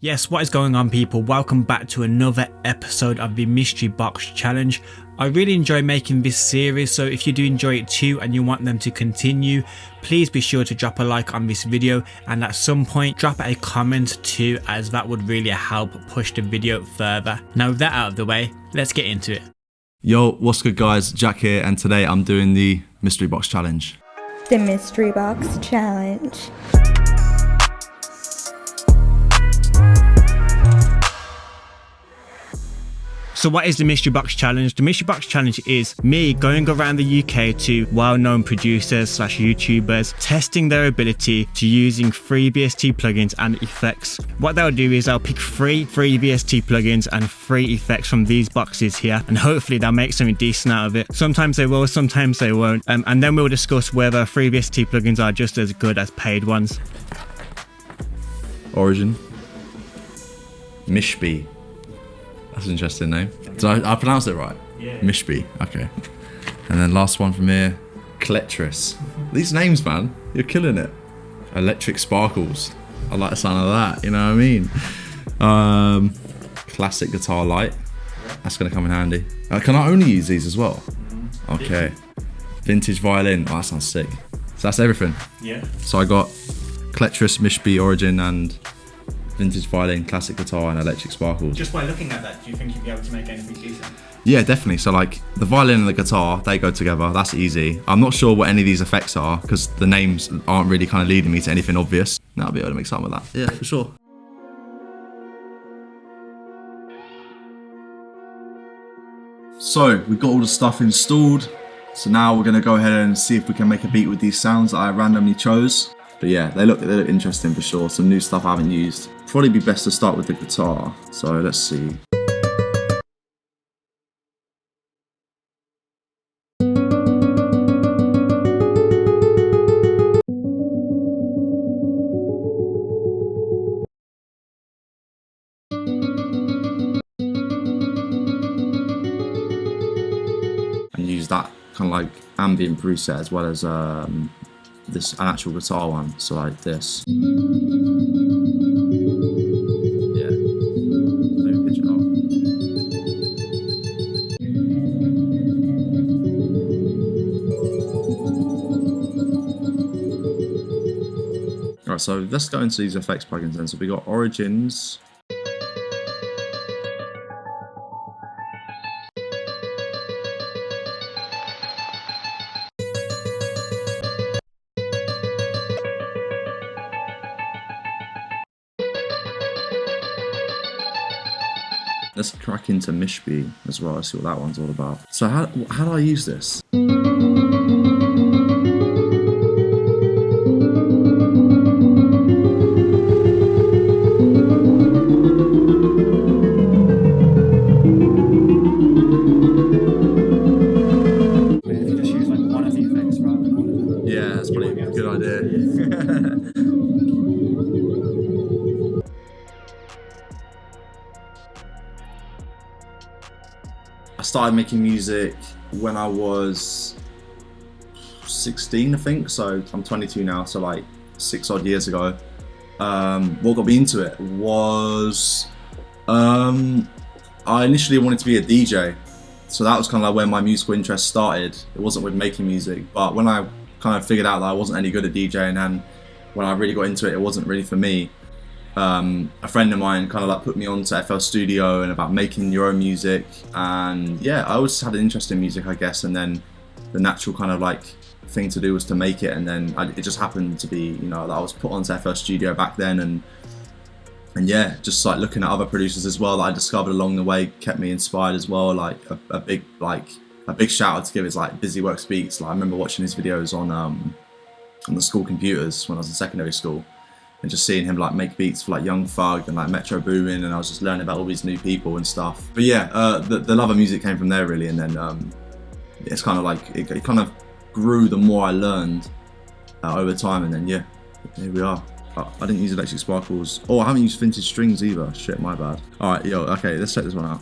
Yes, what is going on, people? Welcome back to another episode of the Mystery Box Challenge. I really enjoy making this series, so if you do enjoy it too and you want them to continue, please be sure to drop a like on this video and at some point drop a comment too, as that would really help push the video further. Now with that out of the way, let's get into it. Yo, what's good guys, Jack here, and today I'm doing the Mystery Box Challenge. The Mystery Box Challenge. So what is the Mystery Box Challenge? The Mystery Box Challenge is me going around the UK to well-known producers / YouTubers, testing their ability to using free VST plugins and effects. What they'll do is they'll pick free VST plugins and free effects from these boxes here, and hopefully they'll make something decent out of it. Sometimes they will, sometimes they won't. And then we'll discuss whether free VST plugins are just as good as paid ones. Origin. Mishby. That's an interesting name. Did I pronounce it right? Yeah. Mishby, okay. And then last one from here, Cletris. These names, man, you're killing it. Electric Sparkles. I like the sound of that, you know what I mean? Classic Guitar Light. That's gonna come in handy. Can I only use these as well? Okay. Vintage Violin. Oh, that sounds sick. So that's everything. Yeah. So I got Cletris, Mishby, Origin, and Vintage Violin, Classic Guitar, and Electric Sparkles. Just by looking at that, do you think you'd be able to make anything decent? Yeah, definitely. So like the violin and the guitar, they go together. That's easy. I'm not sure what any of these effects are because the names aren't really kind of leading me to anything obvious. No, I'll be able to make something with that. Yeah, for sure. So we've got all the stuff installed. So now we're gonna go ahead and see if we can make a beat with these sounds that I randomly chose. But yeah, they look interesting for sure. Some new stuff I haven't used. Probably be best to start with the guitar. So let's see. And use that kind of like ambient preset as well as an actual guitar one, so like this. Yeah, maybe pitch it up. Alright, so let's go into these effects plugins then. So we got Origins. Let's crack into Mishby as well, see what that one's all about. So how do I use this? Maybe if you just use like one of the effects rather than one of them. Yeah, that's probably a good idea. I started making music when I was 16, I think, so I'm 22 now, so like 6 odd years ago. What got me into it was I initially wanted to be a DJ, so that was kind of like where my musical interest started. It wasn't with making music, but when I kind of figured out that I wasn't any good at DJing, and when I really got into it, it wasn't really for me. A friend of mine kind of like put me on to FL Studio and about making your own music, and yeah, I always had an interest in music, I guess, and then the natural kind of like thing to do was to make it, and then it just happened to be, you know, that I was put onto FL Studio back then, and yeah, just like looking at other producers as well that I discovered along the way kept me inspired as well. Like a big shout out to give is like Busyworks Beats. Like I remember watching his videos on the school computers when I was in secondary school, and just seeing him like make beats for like Young Thug and like Metro Boomin, and I was just learning about all these new people and stuff. But yeah, the love of music came from there really, and then it's kind of like it kind of grew the more I learned over time, and then yeah, here we are. I didn't use Electric Sparkles. Oh, I haven't used Vintage Strings either. Shit, my bad. All right, yo, okay, let's check this one out.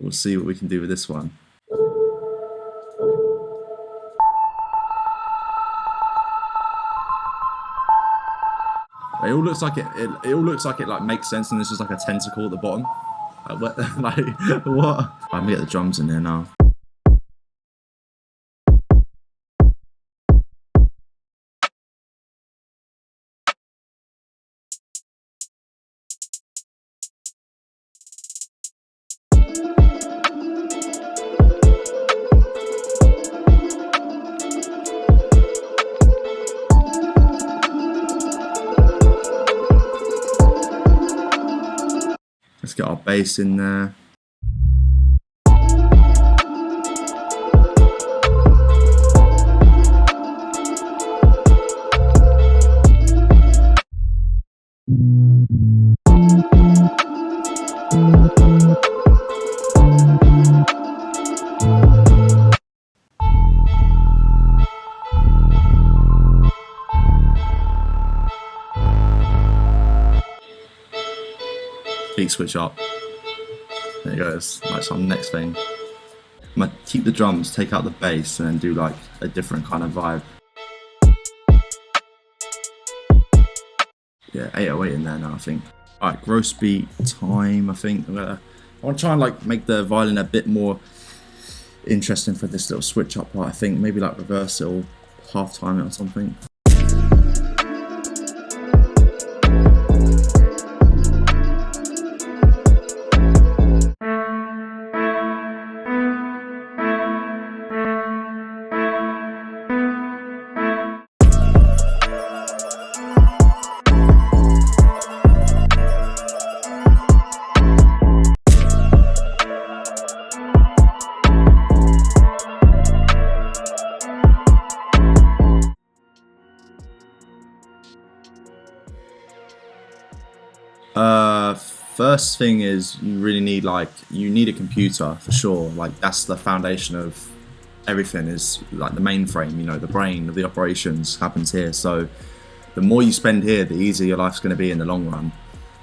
we'll see what we can do with this one. It all looks like it all looks like it like makes sense, and there's just like a tentacle at the bottom. Like what? Like, what? I'm gonna get the drums in there now. Let's get our bass in there. Beat switch up. There it goes. Like some next thing. I'm gonna keep the drums, take out the bass, and then do like a different kind of vibe. Yeah, 808 in there now, I think. Alright, gross beat time, I think. I want to try and like make the violin a bit more interesting for this little switch up part, I think. Maybe like reverse it or half time it or something. First thing is you really need you need a computer for sure. Like that's the foundation of everything, is like the mainframe, you know, the brain of the operations happens here. So the more you spend here, the easier your life's going to be in the long run.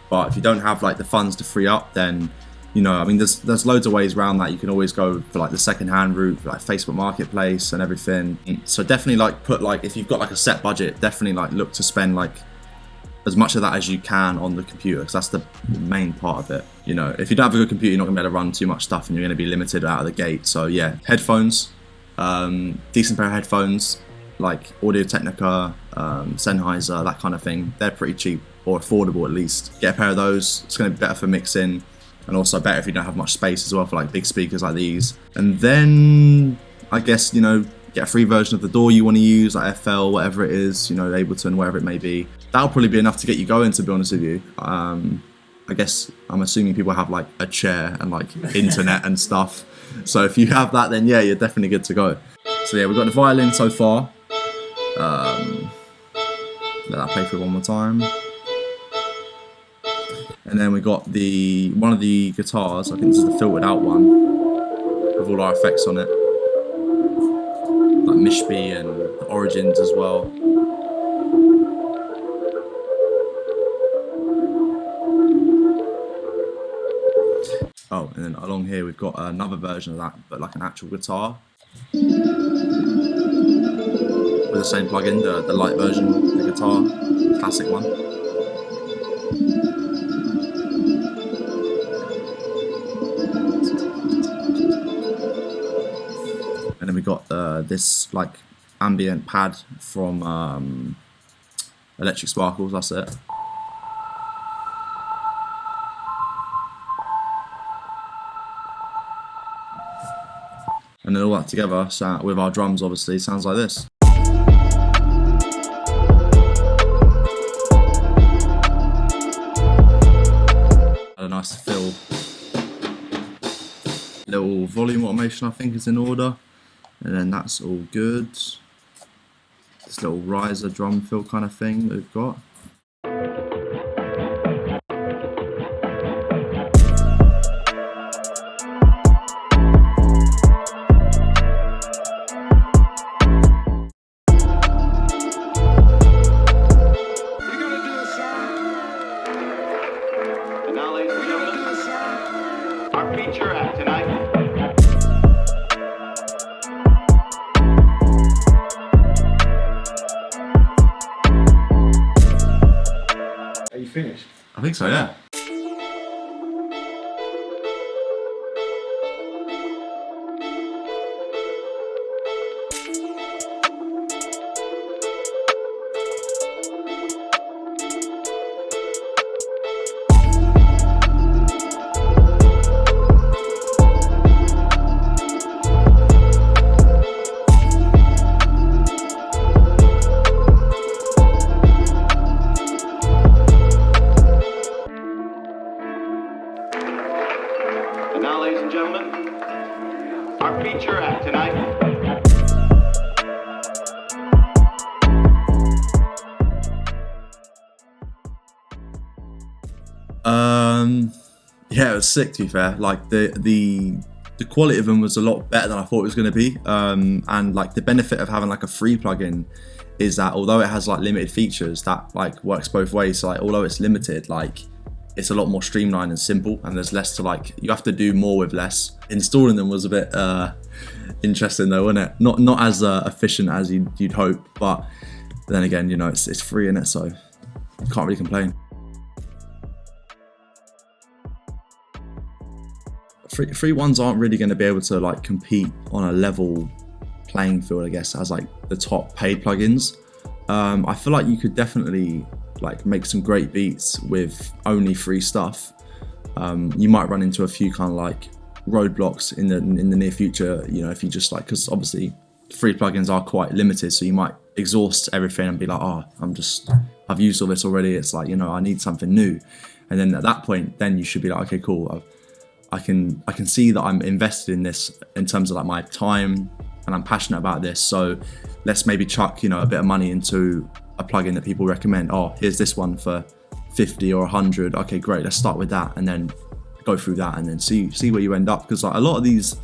But if you don't have like the funds to free up, then, you know, I mean, there's loads of ways around that. You can always go for like the second-hand route, like Facebook Marketplace and everything. So definitely like put like, if you've got like a set budget, definitely like look to spend like as much of that as you can on the computer, because that's the main part of it. You know, if you don't have a good computer, you're not gonna be able to run too much stuff, and you're gonna be limited out of the gate. So yeah, headphones, decent pair of headphones, like Audio-Technica, Sennheiser, that kind of thing. They're pretty cheap, or affordable at least. Get a pair of those. It's gonna be better for mixing, and also better if you don't have much space as well for like big speakers like these. And then I guess, you know, get a free version of the DAW you want to use, like FL, whatever it is, you know, Ableton, whatever it may be. That'll probably be enough to get you going, to be honest with you. I guess I'm assuming people have like a chair and like internet and stuff. So if you have that, then yeah, you're definitely good to go. So yeah, we've got the violin so far. Let that play through one more time. And then we got one of the guitars. I think this is the filtered out one with all our effects on it, like Mishby and the Origins as well. Oh, and then along here we've got another version of that, but like an actual guitar with the same plugin, the light version of the guitar, classic one. And then we got this like ambient pad from Electric Sparkles. That's it. And then all that together, so with our drums obviously, sounds like this. A nice fill. Little volume automation I think is in order. And then that's all good. This little riser drum fill kind of thing that we've got. Our feature act tonight I think so, yeah. And now, ladies and gentlemen, our feature act tonight. Yeah, it was sick, to be fair. Like the quality of them was a lot better than I thought it was going to be. And like the benefit of having like a free plugin is that although it has like limited features, that like works both ways. So like although it's limited, like it's a lot more streamlined and simple, and there's less to like, you have to do more with less. Installing them was a bit interesting though, wasn't it? Not as efficient as you'd hope, but then again, you know, it's free in it, so you can't really complain. Free ones aren't really going to be able to like compete on a level playing field, I guess, as like the top paid plugins. I feel like you could definitely like make some great beats with only free stuff. You might run into a few kind of like roadblocks in the near future, you know, if you just like, because obviously free plugins are quite limited, so you might exhaust everything and be like, oh, I've used all this already. It's like, you know, I need something new. And then at that point, then you should be like, okay, cool. I can see that I'm invested in this in terms of like my time, and I'm passionate about this. So let's maybe chuck, you know, a bit of money into a plugin that people recommend. Oh, here's this one for 50 or 100. Okay, great. Let's start with that, and then go through that, and then see where you end up. Because like a lot of these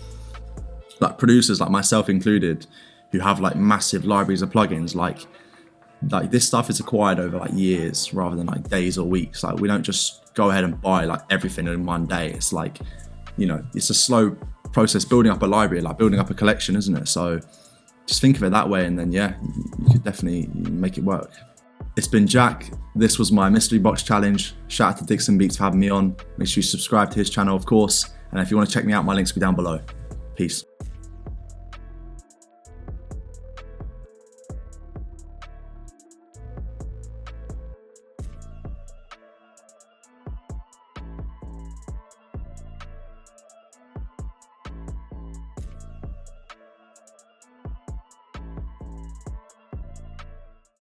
like producers, like myself included, who have like massive libraries of plugins, like this stuff is acquired over like years rather than like days or weeks. Like we don't just go ahead and buy like everything in one day. It's like, you know, it's a slow process building up a library, like building up a collection, isn't it? So just think of it that way, and then yeah, you could definitely make it work. It's been Jack. This was my mystery box challenge. Shout out to DixonBeats for having me on. Make sure you subscribe to his channel, of course, and if you want to check me out, my links will be down below. Peace.